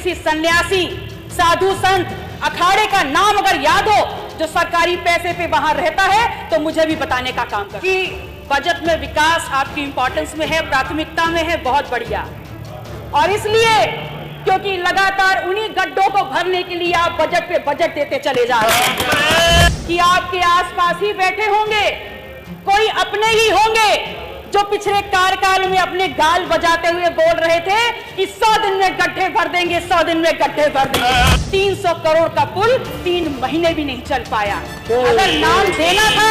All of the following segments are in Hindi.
किसी सन्यासी, साधु, संत, अखाड़े का नाम अगर याद हो जो सरकारी पैसे पे वहां रहता है तो मुझे भी बताने का काम कर कि बजट में विकास आपकी इंपॉर्टेंस में है, प्राथमिकता में है, बहुत बढ़िया। और इसलिए क्योंकि लगातार उन्हीं गड्ढों को भरने के लिए आप बजट पे बजट देते चले जा रहे हैं कि आपके आसपास ही बैठे होंगे, कोई अपने ही होंगे जो पिछले कार्यकाल में अपने गाल बजाते हुए बोल रहे थे कि 100 दिन में गड्ढे भर देंगे, 100 दिन में गड्ढे भर देंगे। 300 करोड़ का पुल 3 महीने भी नहीं चल पाया। अगर नाम देना था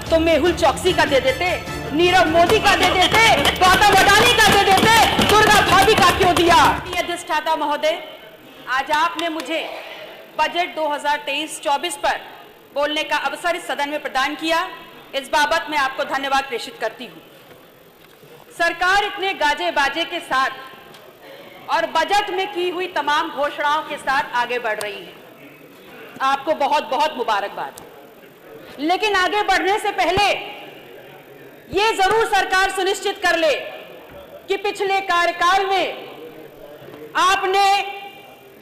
तो मेहुल चौकसी का दे देते, नीरव मोदी का दे देते, गौतम अडानी का दे देते, दुर्गा भाभी का क्यों दिया? अधिष्ठाता महोदय, आज आपने मुझे बजट 2023-24 पर बोलने का अवसर इस सदन में प्रदान किया, इस बाबत मैं आपको धन्यवाद प्रेषित करती हूँ। सरकार इतने गाजे बाजे के साथ और बजट में की हुई तमाम घोषणाओं के साथ आगे बढ़ रही है, आपको बहुत बहुत मुबारकबाद। लेकिन आगे बढ़ने से पहले ये जरूर सरकार सुनिश्चित कर ले कि पिछले कार्यकाल में आपने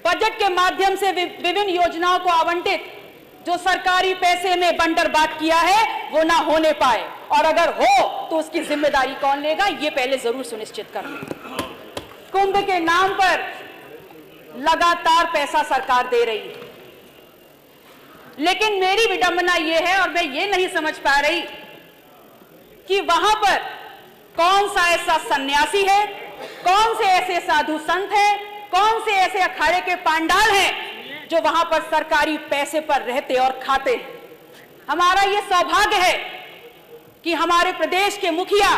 बजट के माध्यम से विभिन्न योजनाओं को आवंटित जो सरकारी पैसे में बंटरबांट किया है वो ना होने पाए, और अगर हो तो उसकी जिम्मेदारी कौन लेगा, ये पहले जरूर सुनिश्चित कर ले। कुंभ के नाम पर लगातार पैसा सरकार दे रही है, लेकिन मेरी विडंबना यह है और मैं ये नहीं समझ पा रही कि वहां पर कौन सा ऐसा सन्यासी है, कौन से ऐसे साधु संत हैं, कौन से ऐसे अखाड़े के पांडाल हैं जो वहां पर सरकारी पैसे पर रहते और खाते हैं। हमारा यह सौभाग्य है कि हमारे प्रदेश के मुखिया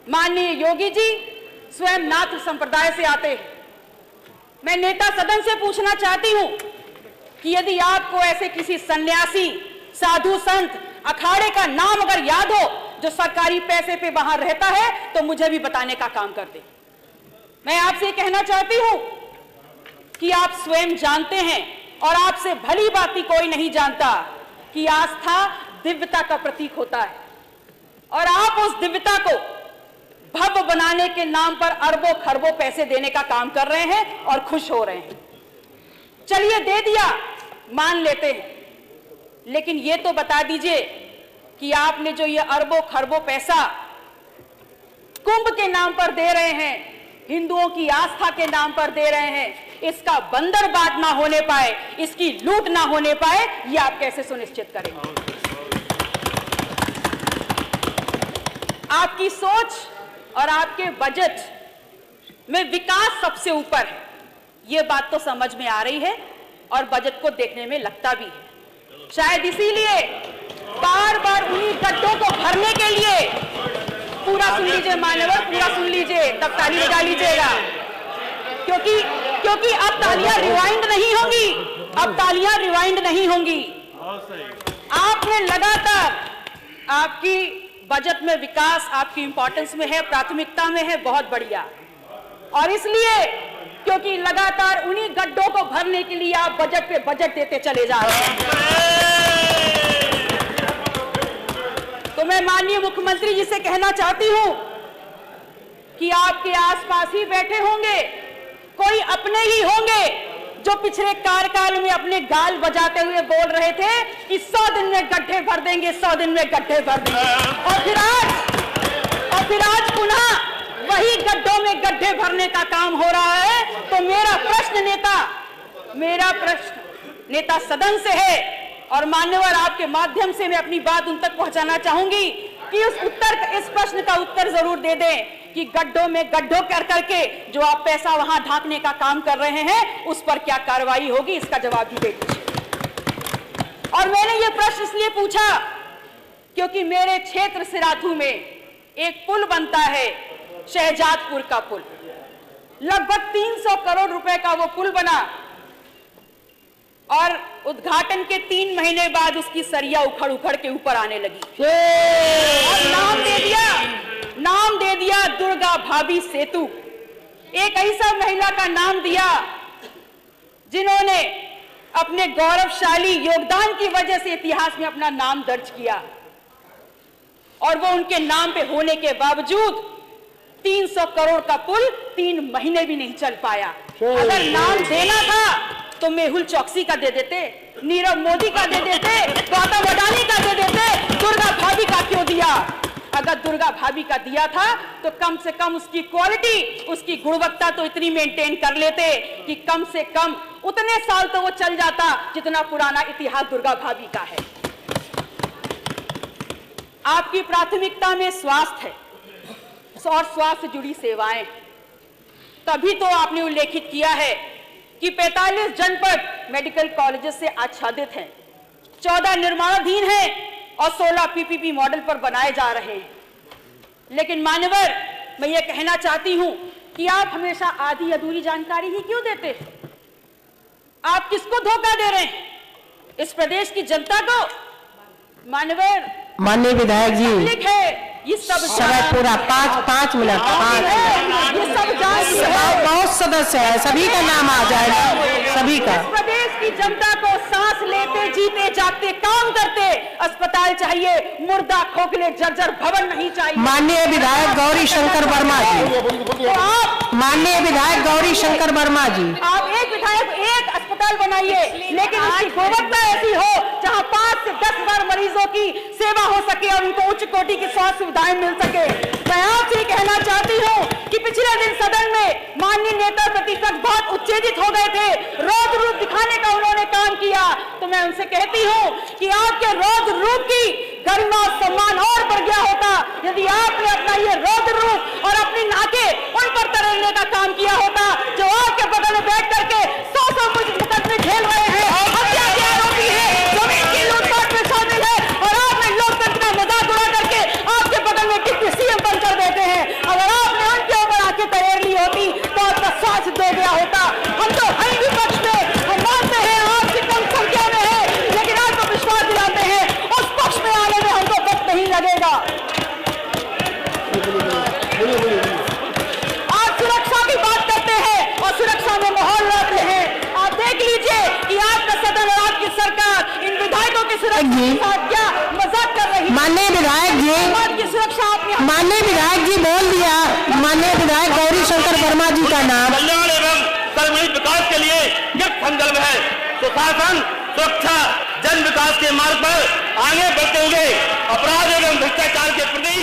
माननीय योगी जी स्वयं नाथ संप्रदाय से आते हैं। मैं नेता सदन से पूछना चाहती हूं कि यदि आपको ऐसे किसी सन्यासी, साधु, संत, अखाड़े का नाम अगर याद हो जो सरकारी पैसे पे वहां रहता है तो मुझे भी बताने का काम कर दे। मैं आपसे कहना चाहती हूं कि आप स्वयं जानते हैं और आपसे भली भांति कोई नहीं जानता कि आस्था दिव्यता का प्रतीक होता है, और आप उस दिव्यता को भव्य बनाने के नाम पर अरबों खरबों पैसे देने का काम कर रहे हैं और खुश हो रहे हैं। चलिए दे दिया, मान लेते हैं, लेकिन ये तो बता दीजिए कि आपने जो ये अरबों खरबों पैसा कुंभ के नाम पर दे रहे हैं, हिंदुओं की आस्था के नाम पर दे रहे हैं, इसका बंदरबांट ना होने पाए, इसकी लूट ना होने पाए, ये आप कैसे सुनिश्चित करेंगे? आपकी सोच और आपके बजट में विकास सबसे ऊपर है, ये बात तो समझ में आ रही है और बजट को देखने में लगता भी है। शायद इसीलिए बार बार उन्हीं गड्ढों को भरने के लिए, पूरा सुन लीजिए मान्यवर, पूरा सुन लीजिए, तब ताली बजा लीजिएगा, क्योंकि अब तालियां रिवाइंड नहीं होंगी, अब तालियां रिवाइंड नहीं होंगी। आपने लगातार, आपकी बजट में विकास आपकी इंपॉर्टेंस में है, प्राथमिकता में है, बहुत बढ़िया। और इसलिए क्योंकि लगातार उन्हीं गड्ढों को भरने के लिए आप बजट पे बजट देते चले जा रहे हैं। तो मैं माननीय मुख्यमंत्री जी से कहना चाहती हूं कि आपके आसपास ही बैठे होंगे, कोई अपने ही होंगे जो पिछले कार्यकाल में अपने गाल बजाते हुए बोल रहे थे कि 100 दिन में गड्ढे भर देंगे, 100 दिन में गड्ढे भर देंगे, और फिर आज पुनः वही गड्ढों में गड्ढे भरने का काम हो रहा है। तो मेरा प्रश्न नेता सदन से है, और मान्यवर आपके माध्यम से मैं अपनी बात उन तक पहुंचाना चाहूंगी कि इस प्रश्न का उत्तर जरूर दे दें कि गड्ढों में गड्ढों कर करके जो आप पैसा वहां ढांकने का काम कर रहे हैं उस पर क्या कार्रवाई होगी, इसका जवाब भी दे दीजिए। और मैंने ये प्रश्न इसलिए पूछा क्योंकि मेरे क्षेत्र सिराथू में एक पुल बनता है, शहजादपुर का पुल, लगभग 300 करोड़ रुपए का वो पुल बना, और उद्घाटन के 3 महीने बाद उसकी सरिया उखड़ उखड़ के ऊपर आने लगी और नाम दे दिया दुर्गा भाभी सेतु। एक ऐसा महिला का नाम दिया जिन्होंने अपने गौरवशाली योगदान की वजह से इतिहास में अपना नाम दर्ज किया, और वो उनके नाम पे होने के बावजूद 300 करोड़ का पुल 3 महीने भी नहीं चल पाया। अगर नाम देना था तो मेहुल चौकसी का दे देते, नीरव मोदी का दे देते, गौतम अडानी का दे देते, दुर्गा भाभी का क्यों दिया? अगर दुर्गा भाभी का दिया था तो कम से कम उसकी क्वालिटी, उसकी गुणवत्ता तो इतनी मेंटेन कर लेते कि कम से कम उतने साल तो वो चल जाता जितना पुराना इतिहास दुर्गा भाभी का है। आपकी प्राथमिकता में स्वास्थ्य है और स्वास्थ्य से जुड़ी सेवाएं, तभी तो आपने उल्लेखित किया है कि 45 जनपद मेडिकल कॉलेजेस से आच्छादित हैं, 14 निर्माणाधीन हैं और 16 पीपीपी मॉडल पर बनाए जा रहे हैं। लेकिन मान्यवर, मैं ये कहना चाहती हूं कि आप हमेशा आधी अधूरी जानकारी ही क्यों देते हैं? आप किसको धोखा दे रहे हैं? इस प्रदेश की जनता को? मान्यवर, माननीय विधायक जी, है ये सब समय पूरा 5 मिनट, ये सब बहुत सदस्य है, सभी का नाम आ जाएगा, सभी का। इस प्रदेश की जनता को सांस लेते जीते जागते काम करते अस्पताल चाहिए, मुर्दा खोखले जर्जर भवन नहीं चाहिए। माननीय विधायक गौरी शंकर वर्मा जी, तो आप माननीय विधायक गौरी शंकर वर्मा जी, आप एक विधायक एक अस्पताल बनाइए, लेकिन उसकी गुणवत्ता ऐसी हो जहां 5 से 10 हजार मरीजों की सेवा हो सके और उनको उच्च कोटि की स्वास्थ्य सुविधाएं मिल सके। मैं आपसे कहना चाहती हूं कि पिछले दिन सदन में माननीय नेता प्रतिपक्ष बहुत उत्तेजित हो गए थे, रौद्र रूप दिखाने का उन्होंने काम किया, तो मैं उनसे कहती हूं कि आपके रौद्र रूप की गरिमा और सम्मान और बढ़ गया होता यदि आपने अपना ये रौद्र रूप और अपनी नाकें उन पर तरलने का काम किया होता जो आपके बगल में बैठ करके 100 मुकदमे झेल रहे हैं, हत्या के आरोपी है, जमीन की लूटपाट में शामिल है, और आपने लोकतंत्र का मजाक उड़ा करके आपके बगल में डिप्टी सीएम बनकर बैठे हैं। अगर आपने उनके ऊपर आंखें तैर ली होती तो आपका साथ दे गया होता। हम तो है विपक्ष में, हम मानते हैं आपकी कम संख्या में है, लेकिन आपको विश्वास दिलाते हैं उस पक्ष में आने में हमको वक्त नहीं लगेगा। आप सुरक्षा की बात करते हैं और सुरक्षा में माहौल रखते हैं। आप देख लीजिए कि आपका सदन और आपकी सरकार इन विधायकों की सुरक्षा के साथ क्या मजाक कर रही है। माननीय विधायक जी, की सुरक्षा आपने माननीय विधायक जी बोल दिया। माननीय विधायक गौरी शंकर वर्मा जी का नाम कल्याण एवं सर्वजनिक विकास के लिए युक्त संकल्प है। सुशासन, सुरक्षा, जन विकास के मार्ग पर आगे बढ़ते हुए अपराध एवं भ्रष्टाचार के प्रति